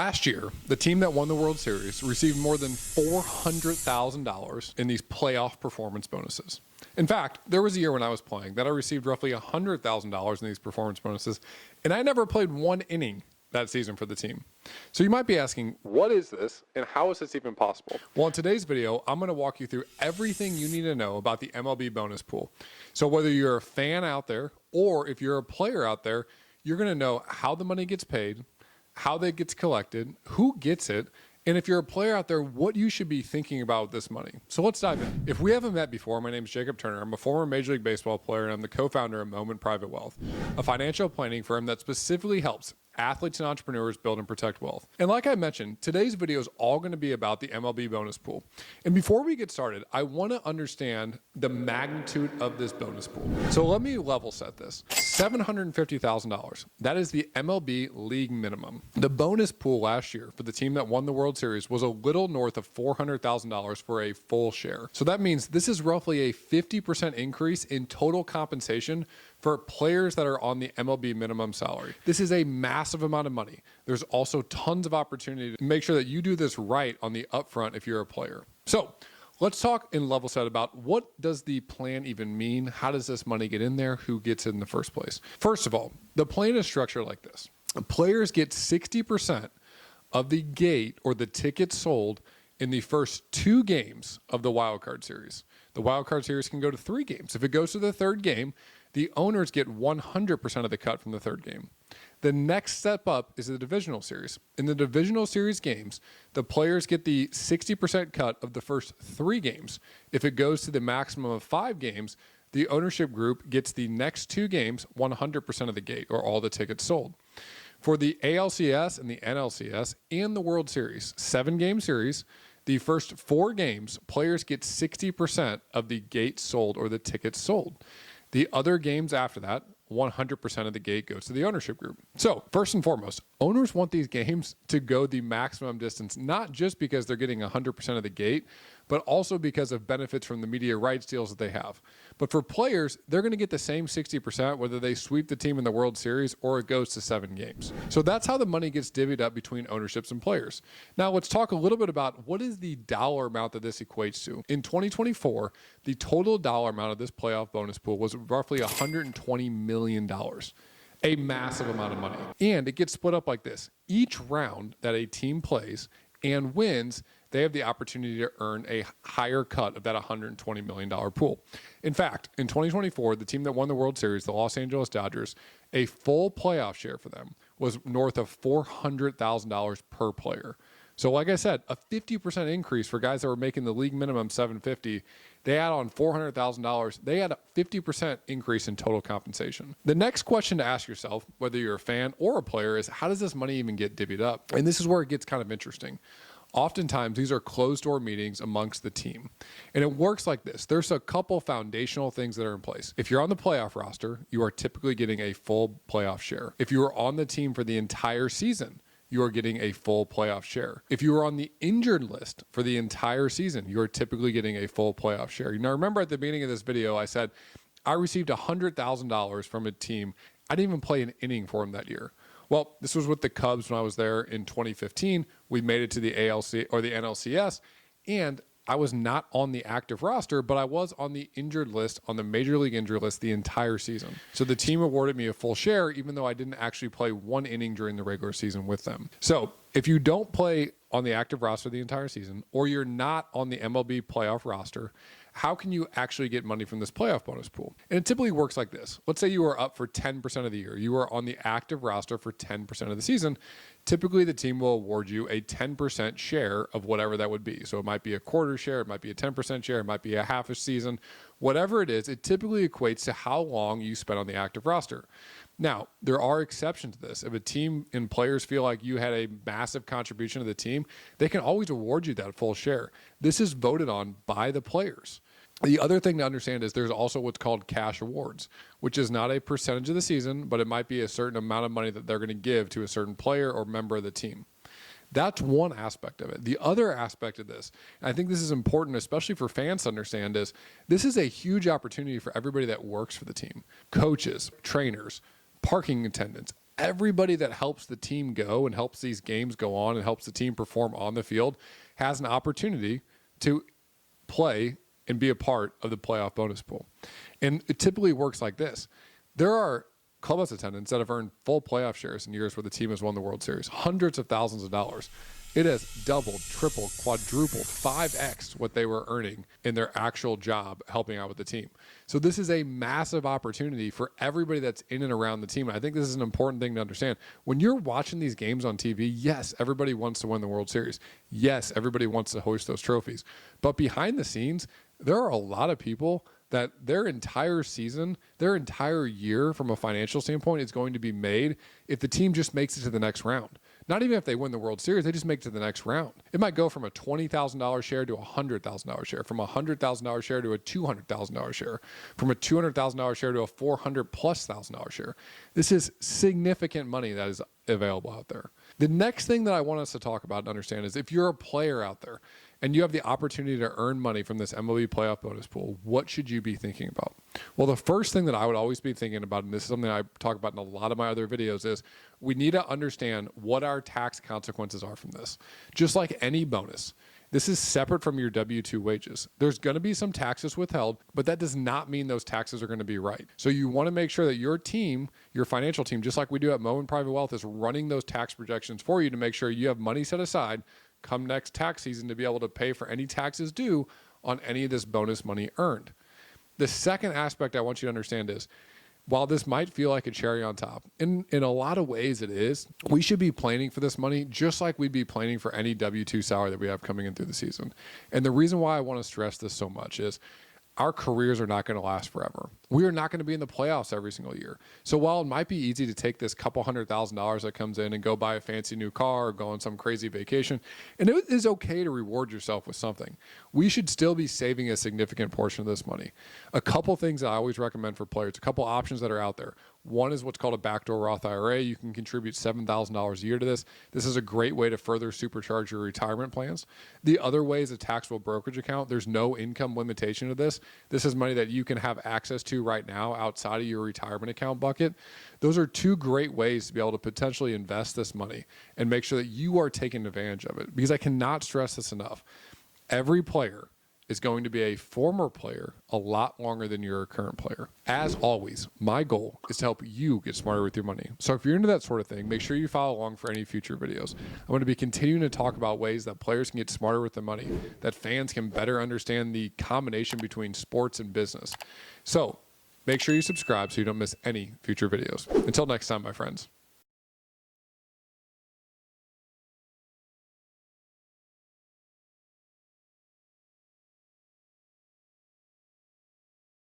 Last year, the team that won the World Series received more than $400,000 in these playoff performance bonuses. In fact, there was a year when I was playing that I received roughly $100,000 in these performance bonuses, and I never played one inning that season for the team. So you might be asking, what is this and how is this even possible? Well, in today's video, I'm going to walk you through everything you need to know about the MLB bonus pool. So whether you're a fan out there or if you're a player out there, you're going to know how the money gets paid, how that gets collected, who gets it, and if you're a player out there, what you should be thinking about with this money. So let's dive in. If we haven't met before, my name is Jacob Turner. I'm a former Major League Baseball player, and I'm the co-founder of Moment Private Wealth, a financial planning firm that specifically helps athletes and entrepreneurs build and protect wealth. And like I mentioned, today's video is all going to be about the MLB bonus pool. And before we get started, I want to understand the magnitude of this bonus pool. So let me level set this. $750,000. That is the MLB league minimum. The bonus pool last year for the team that won the World Series was a little north of $400,000 for a full share. So that means this is roughly a 50% increase in total compensation for players that are on the MLB minimum salary. This is a massive amount of money. There's also tons of opportunity to make sure that you do this right on the upfront if you're a player. So let's talk in level set about what does the plan even mean? How does this money get in there? Who gets it in the first place? First of all, the plan is structured like this. Players get 60% of the gate or the tickets sold in the first 2 games of the wild card series. The wild card series can go to 3 games. If it goes to the 3rd game, the owners get 100% of the cut from the 3rd game. The next step up is the divisional series. In the divisional series games, the players get the 60% cut of the first 3 games. If it goes to the maximum of 5 games, the ownership group gets the next 2 games 100% of the gate or all the tickets sold. For the ALCS and the NLCS and the World Series, 7-game series, the first 4 games, players get 60% of the gate sold or the tickets sold. The other games after that, 100% of the gate goes to the ownership group. So first and foremost, owners want these games to go the maximum distance, not just because they're getting 100% of the gate, but also because of benefits from the media rights deals that they have. But for players, they're going to get the same 60% whether they sweep the team in the World Series or it goes to 7 games. So that's how the money gets divvied up between ownerships and players. Now let's talk a little bit about what is the dollar amount that this equates to. In 2024, the total dollar amount of this playoff bonus pool was roughly $120 million. A massive amount of money. And it gets split up like this. Each round that a team plays and wins, they have the opportunity to earn a higher cut of that $120 million pool. In fact, in 2024, the team that won the World Series, the Los Angeles Dodgers, a full playoff share for them was north of $400,000 per player. So like I said, a 50% increase for guys that were making the league minimum $750. They add on $400,000. They had a 50% increase in total compensation. The next question to ask yourself, whether you're a fan or a player, is how does this money even get divvied up? And this is where it gets kind of interesting. Oftentimes, these are closed-door meetings amongst the team. And it works like this. There's a couple foundational things that are in place. If you're on the playoff roster, you are typically getting a full playoff share. If you are on the team for the entire season, you are getting a full playoff share. If you are on the injured list for the entire season, you are typically getting a full playoff share. Now, remember at the beginning of this video, I said I received $100,000 from a team. I didn't even play an inning for them that year. Well, this was with the Cubs when I was there in 2015. We made it to the ALC or the NLCS, and I was not on the active roster, but I was on the injured list, on the Major League injured list the entire season. So the team awarded me a full share, even though I didn't actually play 1 inning during the regular season with them. So if you don't play on the active roster the entire season, or you're not on the MLB playoff roster, how can you actually get money from this playoff bonus pool? And it typically works like this. Let's say you are up for 10% of the year. You are on the active roster for 10% of the season. Typically, the team will award you a 10% share of whatever that would be. So it might be a quarter share, it might be a 10% share, it might be a half a season. Whatever it is, it typically equates to how long you spent on the active roster. Now, there are exceptions to this. If a team and players feel like you had a massive contribution to the team, they can always award you that full share. This is voted on by the players. The other thing to understand is there's also what's called cash awards, which is not a percentage of the season, but it might be a certain amount of money that they're going to give to a certain player or member of the team. That's one aspect of it. The other aspect of this, and I think this is important, especially for fans to understand, is this is a huge opportunity for everybody that works for the team. Coaches, trainers, parking attendants, everybody that helps the team go and helps these games go on and helps the team perform on the field has an opportunity to play and be a part of the playoff bonus pool. And it typically works like this. There are clubhouse attendants that have earned full playoff shares in years where the team has won the World Series, hundreds of thousands of dollars. It has doubled, tripled, quadrupled, 5x what they were earning in their actual job helping out with the team. So this is a massive opportunity for everybody that's in and around the team. And I think this is an important thing to understand. When you're watching these games on TV, yes, everybody wants to win the World Series. Yes, everybody wants to hoist those trophies. But behind the scenes, there are a lot of people that their entire season, their entire year from a financial standpoint is going to be made if the team just makes it to the next round. Not even if they win the World Series, they just make it to the next round. It might go from a $20,000 share to a $100,000 share, from a $100,000 share to a $200,000 share, from a $200,000 share to a $400,000+ share. This is significant money that is available out there. The next thing that I want us to talk about and understand is if you're a player out there and you have the opportunity to earn money from this MLB playoff bonus pool, what should you be thinking about? Well, the first thing that I would always be thinking about, and this is something I talk about in a lot of my other videos, is we need to understand what our tax consequences are from this. Just like any bonus, this is separate from your W-2 wages. There's going to be some taxes withheld, but that does not mean those taxes are going to be right. So you want to make sure that your team, your financial team, just like we do at Mo and Private Wealth, is running those tax projections for you to make sure you have money set aside come next tax season to be able to pay for any taxes due on any of this bonus money earned. The second aspect I want you to understand is, while this might feel like a cherry on top, in a lot of ways it is, we should be planning for this money just like we'd be planning for any W-2 salary that we have coming in through the season. And the reason why I want to stress this so much is our careers are not going to last forever. We are not going to be in the playoffs every single year. So while it might be easy to take this couple $100,000 that comes in and go buy a fancy new car or go on some crazy vacation, and it is okay to reward yourself with something, we should still be saving a significant portion of this money. A couple things that I always recommend for players, a couple options that are out there. One is what's called a backdoor Roth IRA. You can contribute $7,000 a year to this. This is a great way to further supercharge your retirement plans. The other way is a taxable brokerage account. There's no income limitation to this. This is money that you can have access to right now outside of your retirement account bucket. Those are two great ways to be able to potentially invest this money and make sure that you are taking advantage of it, because I cannot stress this enough. Every player is going to be a former player a lot longer than you're a current player. As always, my goal is to help you get smarter with your money. So if you're into that sort of thing, make sure you follow along for any future videos. I'm going to be continuing to talk about ways that players can get smarter with their money, that fans can better understand the combination between sports and business. So make sure you subscribe so you don't miss any future videos. Until next time, my friends.